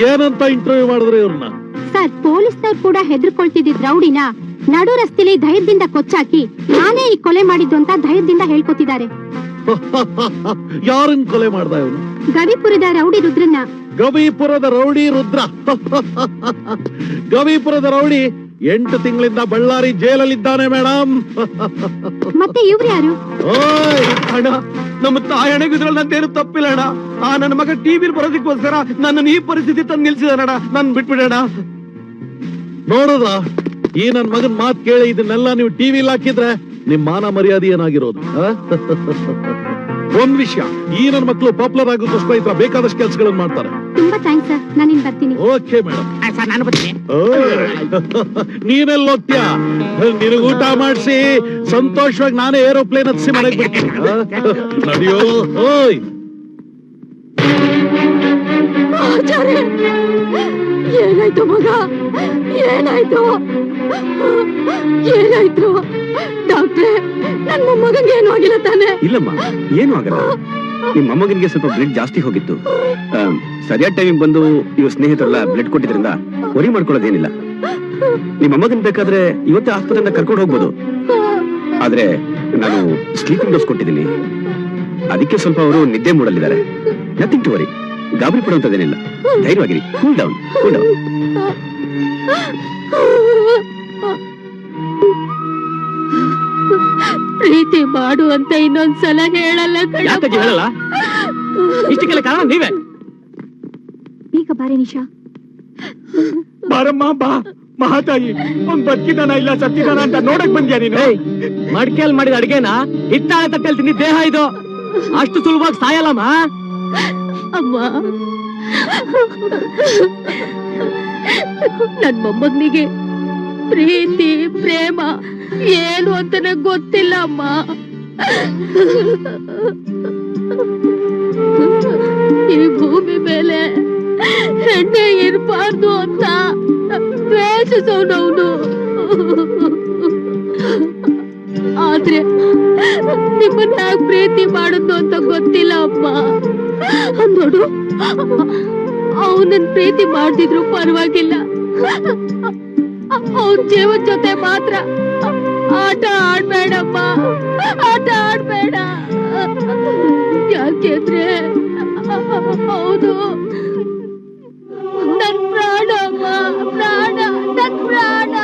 ಏನಂತ ಇಂಟರ್ವ್ಯೂ ಮಾಡಿದ್ರೆ ಇವ್ರನ್ನ? ಸರ್, ಪೊಲೀಸ್ನವ್ರು ಕೂಡ ಹೆದರ್ಕೊಳ್ತಿದ್ದ ರೌಡಿನ ನಡು ರಸ್ತೆಲಿ ಧೈರ್ಯದಿಂದ ಕೊಚ್ಚಾಕಿ ನಾನೇ ಈ ಕೊಲೆ ಮಾಡಿದ್ದು ಅಂತ ಧೈರ್ಯದಿಂದ ಹೇಳ್ಕೊತಿದ್ದಾರೆ. ಯಾರನ್ ಕೊಲೆ ಮಾಡ್ದ ಇವನು? ಗವಿಪುರದ ರೌಡಿ ರುದ್ರನ್ನ. ಗವಿಪುರದ ರೌಡಿ ರುದ್ರ? ಗವಿಪುರದ ರೌಡಿ 8 ತಿಂಗಳಿಂದ ಬಳ್ಳಾರಿ ಜೈಲಲ್ಲಿದ್ದಾನೆ ಮೇಡಮ್. ಮತ್ತೆ ಇವ್ರು ಯಾರು? ಓಯ್ ಅಣ್ಣ, ನಮ್ಮ ತಾಯಣಗಿದ್ರಲ್ಲಿ ನಂದೇನು ತಪ್ಪಿಲ್ಲ ಅಣ್ಣ. ನನ್ನ ಮಗ ಟಿವಿಲಿ ಬರೋದಕ್ಕೋಸ್ಕರ ನನ್ನನ್ನು ಈ ಪರಿಸ್ಥಿತಿ ತಂದು ನಿಲ್ಸಿದಾನಣ್ಣ. ನನ್ ಬಿಟ್ಬಿಡೋಣ. ನೋಡುದ ಈ ನನ್ ಮಗನ್ ಮಾತ್ ಕೇಳಿ ಇದನ್ನೆಲ್ಲ ನೀವು ಟಿವಿಲಿ ಹಾಕಿದ್ರೆ ನಿಮ್ ಮಾನ ಮರ್ಯಾದೆ ಏನಾಗಿರೋದು? ಒಂದ್ ವಿಷಯ, ಈ ನನ್ ಮಕ್ಳು ಪಾಪ್ಯುಲರ್ ಆಗೋದಕ್ಕೋಸ್ಕರ ಈ ತರ ಬೇಕಾದಷ್ಟು ಕೆಲಸಗಳನ್ನ ಮಾಡ್ತಾರೆ. ತುಂಬಾ ಥ್ಯಾಂಕ್ಸ್ ಸರ್, ನಾನು ಇನ್ ಬರ್ತೀನಿ. Okay madam. ಸರ್ ನಾನು ಬರ್ತೀನಿ. ನೀನೆಲ್ಲ ಹೋಗ್ತೀಯ? ನಿನಗೆ ಊಟ ಮಾಡಿಸಿ ಸಂತೋಷವಾಗಿ ನಾನೇ ಏರೋಪ್ಲೇನ್ ಹತ್ಸಿ ಮನೆಗೆ ಬಿಡ್ತೀನಿ. ನಡಿಯೋ. ಓಯ್ ಏನಾಯ್ತು ಮಗ? ಏನಾಯ್ತು? ಏನಾಯ್ತು ಡಾಕ್ಟ್ರೆ? ನನ್ನ ಮೊಮ್ಮಗಂಗೆ ಏನು ಆಗಿಲ್ಲ ತಾನೆ? ಇಲ್ಲಮ್ಮ, ಏನು ಆಗಲ್ಲ. ನಿಮ್ಮ ಮೊಮ್ಮಗನಿಗೆ ಸ್ವಲ್ಪ ಬ್ಲಡ್ ಜಾಸ್ತಿ ಹೋಗಿತ್ತು. ಸರಿಯಾದ ಟೈಮಿಗೆ ಬಂದು ಇವ್ ಸ್ನೇಹಿತರೆಲ್ಲ ಬ್ಲಡ್ ಕೊಟ್ಟಿದ್ರಿಂದ ವರಿ ಮಾಡ್ಕೊಳ್ಳೋದೇನಿಲ್ಲ. ನಿಮ್ಮ ಮೊಮ್ಮಗನ್ ಬೇಕಾದ್ರೆ ಇವತ್ತೇ ಆಸ್ಪತ್ರೆಯಿಂದ ಕರ್ಕೊಂಡು ಹೋಗ್ಬೋದು. ಆದ್ರೆ ನಾನು ಸ್ಲೀಪಿಂಗ್ ಡೋಸ್ ಕೊಟ್ಟಿದ್ದೀನಿ. ಅದಕ್ಕೆ ಸ್ವಲ್ಪ ಅವರು ನಿದ್ದೆ ಮೂಡಲಿದ್ದಾರೆ. Nothing to worry. ಗಾಬರಿ ಪಡುವಂತದೇನಿಲ್ಲ. ಧೈರ್ಯವಾಗಿರಿ. Cool down, cool down. ಪ್ರೀತಿ ಮಾಡು ಅಂತ ಇನ್ನೊಂದ್ಸಲ ಹೇಳಲ್ಲ. ಯಾಕೆ ಹೇಳಲ್ಲ? ಇಷ್ಟಕ್ಕೆಲ್ಲ ಕಾರಣ ನೀವೇ. ಈಗ ಬಾರೆ ನಿಶಾ. ಬಾರಮ್ಮ ಬಾ. ಮಹಾತಾಯಿ ಅವ್ನ್ ಬದುಕಿದಾನ ಇಲ್ಲ ಸತ್ತಿದಾನ ಅಂತ ನೋಡಕ್ ಬಂದ್ಯಾ ನೀನು? ಮಡ್ಕೆಲ್ ಮಾಡಿದ ಅಡ್ಗೆನ ಹಿತ್ತಾಳೆ ತಟ್ಟೆಲ್ ತಿಂದಿ ದೇಹ ಇದು. ಅಷ್ಟು ಸುಲಭವಾಗಿ ಸಾಯಲ್ಲಮ್ಮ. ಅಮ್ಮ, ನನ್ ಮೊಮ್ಮಗನಿಗೆ ಪ್ರೀತಿ ಪ್ರೇಮ ಏನು ಅಂತಾನೆ ಗೊತ್ತಿಲ್ಲ ಅಮ್ಮ. ಈ ಭೂಮಿ ಮೇಲೆ ಹೆಣ್ಣೆ ಇರಬಾರ್ದು ಅಂತ ದ್ವೇಷಿಸೋನವನು. ಆದ್ರೆ ನಿಮ್ಮನ್ನ ಪ್ರೀತಿ ಮಾಡುದು ಅಂತ ಗೊತ್ತಿಲ್ಲ ಅಮ್ಮ. ನೋಡು, ಅವನನ್ನ ಪ್ರೀತಿ ಮಾಡ್ದಿದ್ರು ಪರವಾಗಿಲ್ಲ, ಅವನ್ ಜೀವನ ಜೊತೆ ಮಾತ್ರ ಆಟ ಆಡ್ಬೇಡಮ್ಮ, ಆಟ ಆಡ್ಬೇಡ. ಯಾಕೆಂದ್ರೆ ಹೌದು ನನ್ ಪ್ರಾಣ ಅಮ್ಮ, ಪ್ರಾಣ, ನನ್ ಪ್ರಾಣ.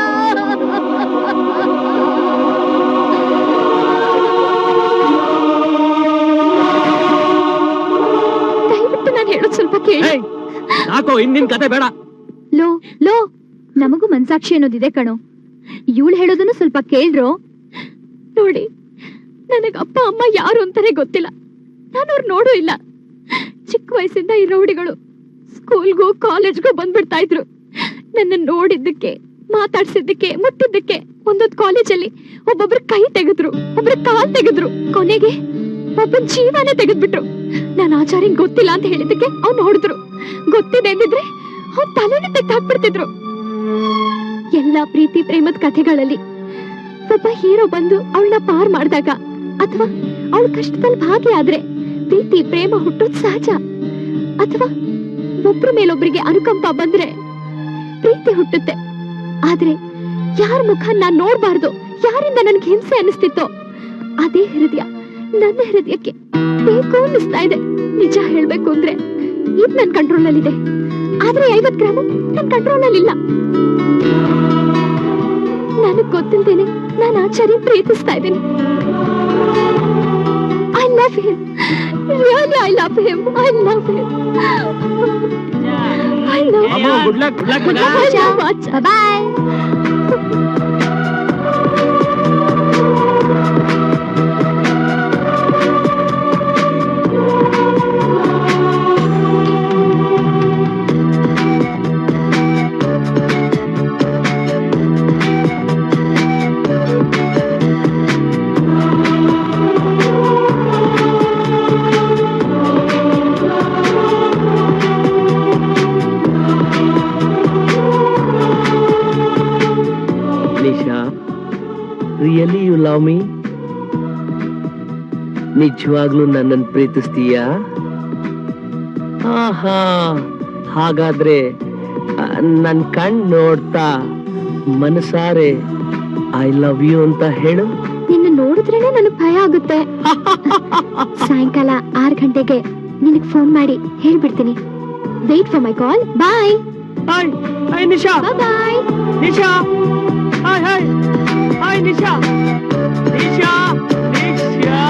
ದಯವಿಟ್ಟು ನಾನು ಹೇಳೋದು ಸ್ವಲ್ಪ ಕೇಳಿ. ಯಾಕೋ ಇನ್ನಿನ್ ಕತೆ ಬೇಡ. ಲೋ ಲೋ, ನಮಗೂ ಮನ್ಸಾಕ್ಷಿ ಅನ್ನೋದಿದೆ ಕಣೋ. ಇವಳು ಹೇಳೋದನ್ನು ಸ್ವಲ್ಪ ಕೇಳ್ರೋ. ನೋಡಿ, ನನಗ ಅಪ್ಪ ಅಮ್ಮ ಯಾರು ಅಂತಾನೆ ಗೊತ್ತಿಲ್ಲ. ನಾನು ಅವ್ರು ನೋಡೂ ಇಲ್ಲ. ಚಿಕ್ಕ ವಯಸ್ಸಿಂದ ಈ ರೌಡಿಗಳು ಸ್ಕೂಲ್ಗೂ ಕಾಲೇಜ್ಗೂ ಬಂದ್ಬಿಡ್ತಾ ಇದ್ರು. ನನ್ನ ನೋಡಿದ್ದಕ್ಕೆ, ಮಾತಾಡ್ಸಿದ್ದಕ್ಕೆ, ಮುಟ್ಟಿದ್ದಕ್ಕೆ ಒಂದೊಂದು ಕಾಲೇಜಲ್ಲಿ ಒಬ್ಬೊಬ್ರ ಕೈ ತೆಗೆದ್ರು, ಒಬ್ರ ಕಾಲ್ ತೆಗೆದ್ರು, ಕೊನೆಗೆ ಒಬ್ಬನ ಜೀವನ ತೆಗೆದ್ಬಿಟ್ರು. ನಾನು ಆಚಾರ್ಯಂಗ್ ಗೊತ್ತಿಲ್ಲ ಅಂತ ಹೇಳಿದ್ದಕ್ಕೆ ಅವ್ನು ಹೊಡೆದ್ರು. ಗೊತ್ತಿದೆ ಅಂದಿದ್ರೆ ಅವ್ನ ತಲೆನೇ ತೆಗ್ದಾಕ್ಬಿಡ್ತಿದ್ರು. ಎಲ್ಲಾ ಪ್ರೀತಿ ಪ್ರೇಮದ ಕಥೆಗಳಲ್ಲಿ ಒಬ್ಬ ಹೀರೋ ಬಂದು ಅವಳನ್ನ ಪಾರ್ ಮಾಡಿದಾಗ ಅಥವಾ ಅವಳ ಕಷ್ಟದಲ್ಲಿ ಭಾಗಿಯಾದ್ರೆ ಪ್ರೀತಿ ಪ್ರೇಮ ಹುಟ್ಟೋದ್ ಸಹಜ. ಅಥವಾ ಒಬ್ರ ಮೇಲೊಬ್ರಿಗೆ ಅನುಕಂಪ ಬಂದ್ರೆ ಪ್ರೀತಿ ಹುಟ್ಟುತ್ತೆ. ಆದ್ರೆ ಯಾರ ಮುಖ ನಾನ್ ನೋಡ್ಬಾರ್ದು, ಯಾರಿಂದ ನನ್ಗೆ ಹಿಂಸೆ ಅನಿಸ್ತಿತ್ತೋ ಅದೇ ಹೃದಯ ನನ್ನ ಹೃದಯಕ್ಕೆ ಬೇಕು ಅನ್ನಿಸ್ತಾ ಇದೆ. ನಿಜ ಹೇಳ್ಬೇಕು ಅಂದ್ರೆ ಇದು ನನ್ ಕಂಟ್ರೋಲ್ ಅಲ್ಲಿ ಇದೆ. ಆದ್ರೆ 50 ಗ್ರಾಮ್ ನನ್ ಕಂಟ್ರೋಲ್ ಅಲ್ಲಿ ಇಲ್ಲ. ನನಗ್ ಗೊತ್ತಿಲ್ದೇನೆ ನಾನು ಆಚಾರ್ಯ ಪ್ರೀತಿಸ್ತಾ ಇದ್ದೀನಿ. I love him. Really, I love him. I love him. I love him. Good luck, good luck. Good luck, so much. Bye-bye. Really you love me? ನಿಜವಾಗ್ಲೂ ನನ್ನನ್ನು ಪ್ರೀತಿಸ್ತೀಯಾ? ಆಹಾ, ಹಾಗಾದ್ರೆ ನನ್ ಕಣ್ ನೋಡ್ತಾ ಮನಸಾರೆ ಐ ಲವ್ ಯು ಅಂತ ಹೇಳು. ನಿನ್ನ ನೋಡಿದ್ರೇನೆ ನನಗೆ ಭಯ ಆಗುತ್ತೆ. ಸಾಯಂಕಾಲ 6 ಗಂಟೆಗೆ ನಿನಗೆ ಫೋನ್ ಮಾಡಿ ಹೇಳ್ಬಿಡ್ತೀನಿ. Wait for my call. Bye. Hi hi Nisha. Bye Nisha. Hi hi hi Nisha. Nisha Nisha.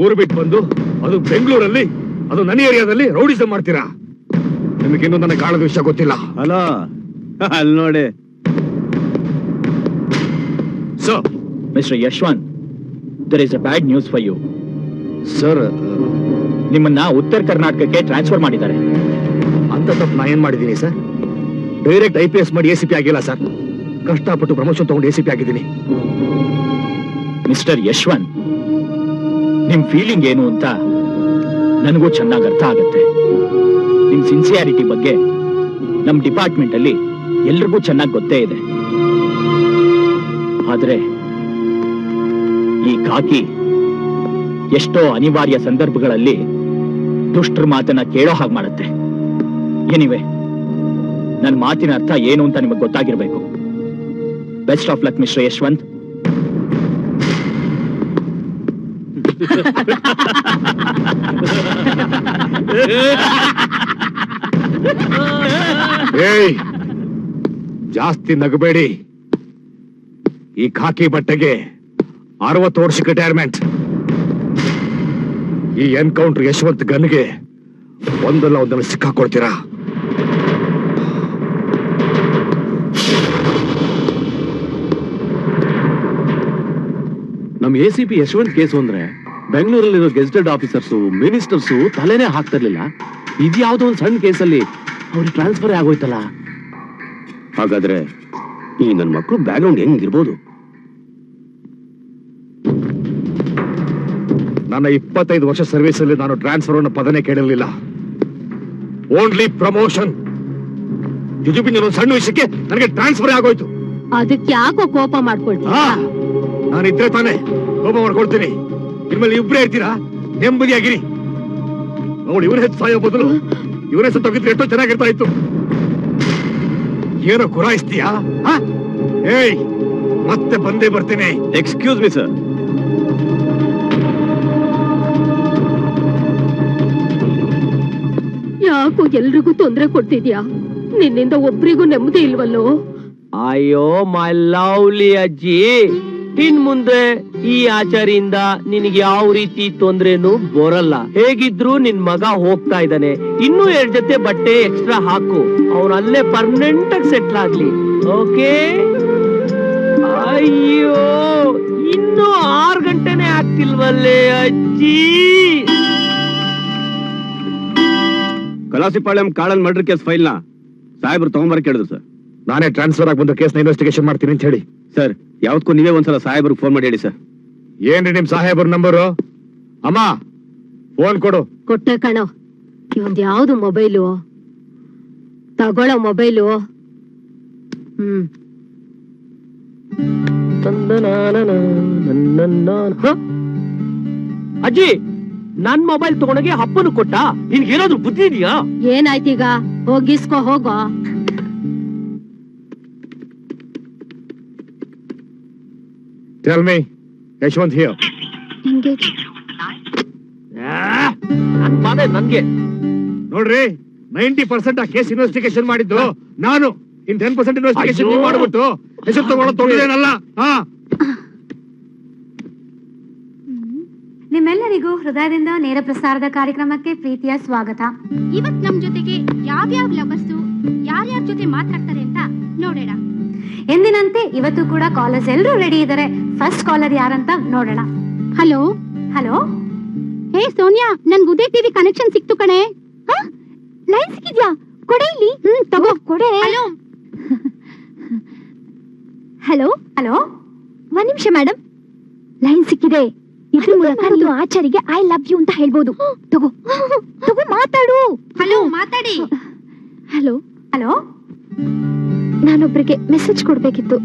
ಊರು ಬಿಟ್ಟು ಬಂದು ಅದು ಬೆಂಗಳೂರಲ್ಲಿ, ಅದು ನನ್ನ ಏರಿಯಾದಲ್ಲಿ ರೌಡಿಸಂ ಮಾಡ್ತೀರಾ? ನಿಮಗಿನ್ನೂ ನನ್ನ ಕಾಳದ ವಿಷಯ ಗೊತ್ತಿಲ್ಲ. ಹಲೋ, ಅಲ್ಲಿ ನೋಡಿ sir. Mister Yashwant, there is a bad news for you. Sir, ನಿಮ್ಮನ್ನ ಉತ್ತರ ಕರ್ನಾಟಕಕ್ಕೆ ಟ್ರಾನ್ಸ್ಫರ್ ಮಾಡಿದ್ದಾರೆ. ಅಂತ ತಪ್ಪು ನಾ ಏನ್ ಮಾಡಿದ್ದೀನಿ ಸರ್? ಡೈರೆಕ್ಟ್ IPS ಮಾಡಿ ACP ಆಗಿಲ್ಲ ಸರ್. ಕಷ್ಟಪಟ್ಟು ಪ್ರಮೋಷನ್ ತಗೊಂಡು ACP ಆಗಿದ್ದೀನಿ. ಮಿಸ್ಟರ್ ಯಶವಂತ್, ನಿಮ್ ಫೀಲಿಂಗ್ ಏನು ಅಂತ ನನಗೂ ಚೆನ್ನಾಗಿ ಅರ್ಥ ಆಗುತ್ತೆ. ನಿಮ್ ಸಿನ್ಸಿಯಾರಿಟಿ ಬಗ್ಗೆ ನಮ್ ಡಿಪಾರ್ಟ್ಮೆಂಟ್ ಅಲ್ಲಿ ಎಲ್ರಿಗೂ ಚೆನ್ನಾಗಿ ಗೊತ್ತೇ ಇದೆ. ಆದ್ರೆ ಈ ಖಾಕಿ ಎಷ್ಟೋ ಅನಿವಾರ್ಯ ಸಂದರ್ಭಗಳಲ್ಲಿ ದುಷ್ಟರ ಮಾತನ್ನ ಕೇಳೋ ಹಾಗೆ ಮಾಡುತ್ತೆ. ಎನಿವೆ, ನನ್ನ ಮಾತಿನ ಅರ್ಥ ಏನು ಅಂತ ನಿಮಗೆ ಗೊತ್ತಾಗಿರ್ಬೇಕು. Best of luck mister Yashwant. ಏಯ್, ಜಾಸ್ತಿ ನಗಬೇಡಿ. ಈ ಖಾಕಿ ಬಟ್ಟೆಗೆ 60 ವರ್ಷ ರಿಟೈರ್ಮೆಂಟ್. ಈ ಎನ್ಕೌಂಟರ್ ಯಶವಂತ್ ಗನ್ಗೆ ಒಂದಲ್ಲ ಒಂದನ್ನು ಸಿಕ್ಕಾಕೊಳ್ತೀರಾ? ನಮ್ ACP ಯಶವಂತ್ ಕೇಸು ಅಂದ್ರೆ ಬೆಂಗಳೂರಲ್ಲಿರೋ ಗೆಜೆಟೆಡ್ ಆಫೀಸರ್ಸು, ಮಿನಿಸ್ಟರ್ಸು ತಲೆನೇ ಹಾಕ್ತಿರ್ಲಿಲ್ಲ. ಇದು ಯಾವ್ದೋ ಒಂದು ಸಣ್ಣ ಕೇಸಲ್ಲಿ ಅವ್ರಿಗೆ ಟ್ರಾನ್ಸ್ಫರ್ ಆಗೋಯ್ತಲ್ಲ. ಹಾಗಾದ್ರೆ ಈ ನನ್ನ ಮಕ್ಕಳು ಬ್ಯಾಕ್ಗ್ರೌಂಡ್ ಹೆಂಗಿರ್ಬೋದು? ನನ್ನ 25 ವರ್ಷ ಸರ್ವಿಸ್ ಅಲ್ಲಿ ನಾನು ಟ್ರಾನ್ಸ್ಫರ್ ಅನ್ನೋ ಪದನೇ ಕೇಳಿರಲಿಲ್ಲ. Only promotion. ಜುಜುಬಿನ ಸಣ್ಣ ವಿಷಯಕ್ಕೆ ನನಗೆ ಟ್ರಾನ್ಸ್ಫರ್ ಆಗೋಯ್ತು. ಅದಕ್ಕೆ ಯಾಕೋ ಕೋಪ ಮಾಡ್ಕೊಳ್ತೀರಾ? ನಾನು ಇದ್ರೆ ತಾನೇ ಕೋಪ ಮಾಡ್ಕೊಳ್ತೀನಿ. ಇನ್ಮೇಲೆ ಇಬ್ಬರೇ ಇರ್ತೀರಾ? ನೆಮ್ಮದಿಯಾಗಿರಿ. ನೋಡಿ, ಇವನ ಹೆಚ್ಚು ಸಾಯೋ ಬದಲು ಇವನೇ ಸತ್ತೋಗಿದ್ರೆ ಎಷ್ಟೋ ಚೆನ್ನಾಗಿರ್ತಾ ಇತ್ತು. ಏನೋ ಗುರಾಯಿಸ್ತೀಯಾ? ಏಯ್, ಮತ್ತೆ ಬಂದೇ ಬರ್ತೀನಿ. Excuse me sir. ಯಾಕೋ ಎಲ್ರಿಗೂ ತೊಂದರೆ ಕೊಡ್ತಿದ್ಯಾ? ನಿನ್ನಿಂದ ಒಬ್ರಿಗೂ ನೆಮ್ಮದಿ ಇಲ್ವಲ್ಲೋ? ಅಯ್ಯೋ ಮೈ ಲವ್ಲಿ ಅಜ್ಜಿ, ಇನ್ ಮುಂದೆ ಈ ಆಚಾರಿಯಿಂದ ನಿನಗೆ ಯಾವ ರೀತಿ ತೊಂದ್ರೆನೂ ಬರಲ್ಲ. ಹೇಗಿದ್ರು ನಿನ್ ಮಗ ಹೋಗ್ತಾ ಇದ್ದಾನೆ, ಇನ್ನೂ 2 ಜೊತೆ ಬಟ್ಟೆ ಎಕ್ಸ್ಟ್ರಾ ಹಾಕು. ಅವನು ಅಲ್ಲೇ ಪರ್ಮನೆಂಟ್ ಆಗಿ ಸೆಟ್ಲ್ ಆಗ್ಲಿ. ಓಕೆ? ಅಯ್ಯೋ, ಇನ್ನೂ 6 ಗಂಟೆನೆ ಆಗ್ತಿಲ್ವಲ್ಲೇ ಅಜ್ಜಿ. ಕಲಾಸಿಪಾಳ್ಯಂ ಕಾಳನ್ ಮರ್ಡರ್ ಕೇಸ್ ಫೈಲ್ ನ ಸಾಹೇಬ್ರು ತಗೊಂಬರಕ್ಕೆ ಹೇಳಿದ್ರು ಸರ್. ನಾನೇ ಟ್ರಾನ್ಸ್ಫರ್ ಆಗಿ ಬಂದ ಕೇಸ್ನ ಇನ್ವೆಸ್ಟಿಗೇಷನ್ ಮಾಡ್ತೀನಿ ಅಂತ ಹೇಳಿ. ಸರ್, ಯಾವತ್ತಕ್ಕೂ ನೀವೇ ಒಂದ್ಸಲ ಸಾಹೇಬ್ರಿಗೆ ಫೋನ್ ಮಾಡಿ ಹೇಳಿ ಸರ್. ಏನ್ರಿ ನಿಮ್ ಸಾಹೇಬ್ರ ನಂಬರು? ಅಮ್ಮ, ಫೋನ್ ಕೊಡು. ಕೊಟ್ಟೆ ಕಣೋ. ಇವಂದ್ ಯಾವ್ದು ಮೊಬೈಲು? ತಗೊಳ್ಳೋ ಮೊಬೈಲು. ಅಜ್ಜಿ, ನನ್ ಮೊಬೈಲ್ ತಗೊಂಡೋಗಿ ಅಪ್ಪನು ಕೊಟ್ಟ. ನಿನ್ಗೇನಾದ್ರೂ ಬುದ್ಧಿ ಇದೆಯಾ? ಏನಾಯ್ತೀಗ? ಹೋಗಿಸ್ಕೋ, ಹೋಗೋ. Tell me, Yashwant here. Engage. ನನ್ ಬಾಧೆ ನನ್ಗೆ. ನೋಡ್ರಿ, 90% ಆ ಕೇಸ್ ಇನ್ವೆಸ್ಟಿಗೇಷನ್ ಮಾಡಿದ್ದು ನಾನು. ಇನ್ 10% ಇನ್ವೆಸ್ಟಿಗೇಷನ್ ನೀವು ಮಾಡ್ಬಿಟ್ಟು ಹೆಸರು ತಗೊಳ್ಳೋ ತೊಡದೇನಲ್ಲ. ನಿಮ್ಮೆಲ್ಲರಿಗೂ ಹೃದಯದಿಂದ ನೇರ ಪ್ರಸಾರದ ಕಾರ್ಯಕ್ರಮಕ್ಕೆ ಪ್ರೀತಿಯ ಸ್ವಾಗತ. ಇವತ್ ನಮ್ ಜೊತೆಗೆ ಯಾವ್ಯಾವ ಲವರ್ಸು ಯಾರ್ಯಾರ ಜೊತೆ ಮಾತಾಡ್ತಾರೆ ಅಂತ ನೋಡೋಣ. ಎಂದಿನಂತೆ ಇವತ್ತು ಕೂಡ ಕಾಲರ್ಸ್ ಎಲ್ಲರೂ ರೆಡಿ ಇದ್ದಾರೆ. ಫಸ್ಟ್ ಕಾಲರ್ ಯಾರಂತ ನೋಡೋಣ. Hello hello. ಹೇ ಸೋನಿಯಾ, ನನ್ ಉದಯ ಟಿವಿ ಕನೆಕ್ಷನ್ ಸಿಕ್ತು ಕಣೆ. ಲೈನ್ ಸಿಕ್ಕಿದ್ಯಾ? ಕೊಡೆ ಇಲ್ಲಿ. ತಗೋ, ಕೊಡೆ. Hello hello hello. 1 ನಿಮಿಷ ಮೇಡಮ್, ಲೈನ್ ಸಿಕ್ಕಿದೆ. ಇದ್ರ ಮೂಲಕ ನೀವು ಆಚಾರಿಗೆ ಐ ಲವ್ ಯು ಅಂತ ಹೇಳ್ಬೋದು. ತಗೋ ತಗೋ, ಮಾತಾಡು. ಹಲೋ, ಮಾತಾಡಿ. Hello hello. ನಾನೊಬ್ರಿಗೆ ಮೆಸೇಜ್ ಕೊಡ್ಬೇಕಿತ್ತು.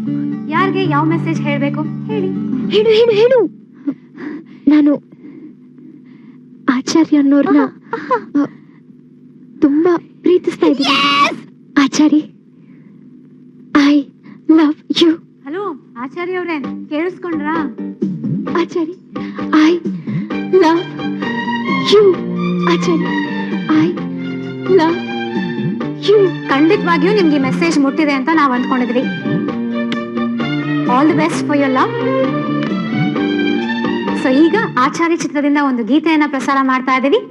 ಯಾರಿಗೆ ಯಾವ ಮೆಸೇಜ್ ಹೇಳ್ಬೇಕು ಹೇಳಿ. ಹೇಳು ಹೇಳು ಹೇಳು. ನಾನು ಆಚಾರ್ಯ ಅನ್ನೋರ್ನ ತುಂಬಾ ಪ್ರೀತಿಸ್ತಾ ಇದ್ದೀನಿ. ಆಚಾರಿ, ಆಚಾರ್ಯ ಅವ್ರೆ ಕೇಳಿಸ್ಕೊಂಡ್ರಾ? Achari I love you. Achari I love you. ಖಂಡಿತವಾಗಿಯೂ ನಿಮ್ಗೆ ಮೆಸೇಜ್ ಮುಟ್ಟಿದೆ ಅಂತ ನಾವ್ ಅಂದ್ಕೊಂಡಿದ್ವಿ. All the best for your love. So ಈಗ ಆಚಾರ್ಯ ಚಿತ್ರದಿಂದ ಒಂದು ಗೀತೆಯನ್ನ ಪ್ರಸಾರ ಮಾಡ್ತಾ ಇದೀವಿ.